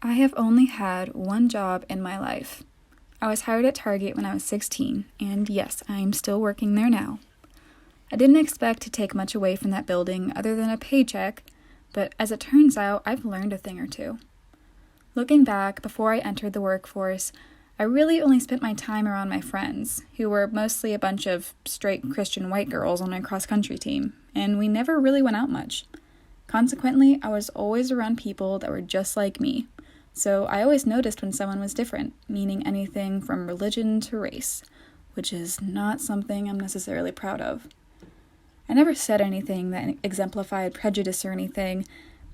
I have only had one job in my life. I was hired at Target when I was 16, and yes, I am still working there now. I didn't expect to take much away from that building other than a paycheck, but as it turns out, I've learned a thing or two. Looking back, before I entered the workforce, I really only spent my time around my friends, who were mostly a bunch of straight Christian white girls on my cross-country team, and we never really went out much. Consequently, I was always around people that were just like me, so I always noticed when someone was different, meaning anything from religion to race, which is not something I'm necessarily proud of. I never said anything that exemplified prejudice or anything,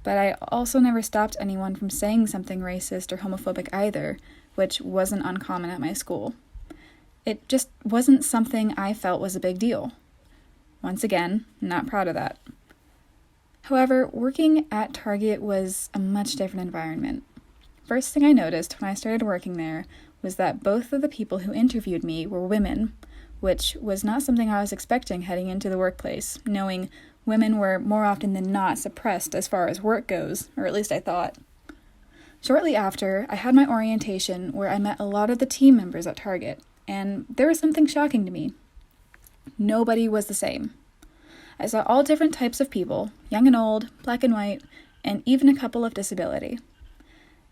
but I also never stopped anyone from saying something racist or homophobic either, which wasn't uncommon at my school. It just wasn't something I felt was a big deal. Once again, not proud of that. However, working at Target was a much different environment. First thing I noticed when I started working there was that both of the people who interviewed me were women, which was not something I was expecting heading into the workplace, knowing women were more often than not suppressed as far as work goes, or at least I thought. Shortly after, I had my orientation where I met a lot of the team members at Target, and there was something shocking to me. Nobody was the same. I saw all different types of people, young and old, black and white, and even a couple of disability.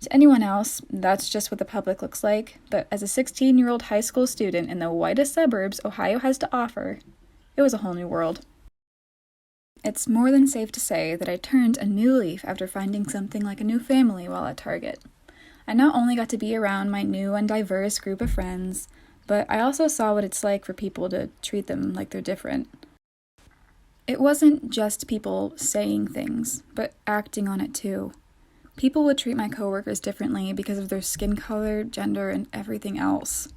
To anyone else, that's just what the public looks like, but as a 16-year-old high school student in the whitest suburbs Ohio has to offer, it was a whole new world. It's more than safe to say that I turned a new leaf after finding something like a new family while at Target. I not only got to be around my new and diverse group of friends, but I also saw what it's like for people to treat them like they're different. It wasn't just people saying things, but acting on it too. People would treat my coworkers differently because of their skin color, gender, and everything else.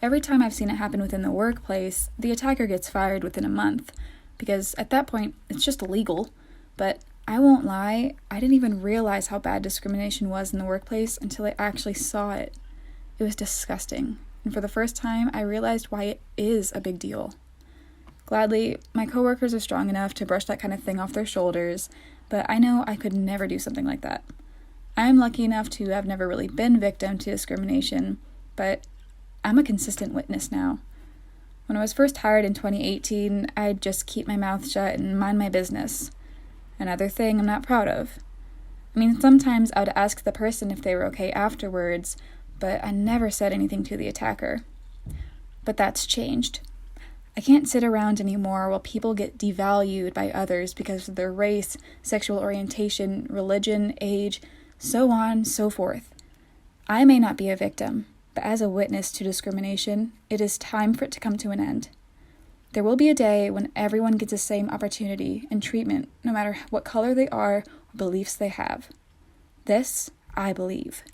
Every time I've seen it happen within the workplace, the attacker gets fired within a month, because at that point, it's just illegal. But I won't lie, I didn't even realize how bad discrimination was in the workplace until I actually saw it. It was disgusting, and for the first time, I realized why it is a big deal. Gladly, my coworkers are strong enough to brush that kind of thing off their shoulders, but I know I could never do something like that. I'm lucky enough to have never really been victim to discrimination, but I'm a consistent witness now. When I was first hired in 2018, I'd just keep my mouth shut and mind my business. Another thing I'm not proud of. Sometimes I would ask the person if they were okay afterwards, but I never said anything to the attacker. But that's changed. I can't sit around anymore while people get devalued by others because of their race, sexual orientation, religion, age, so on, so forth. I may not be a victim, but as a witness to discrimination, it is time for it to come to an end. There will be a day when everyone gets the same opportunity and treatment, no matter what color they are or beliefs they have. This, I believe.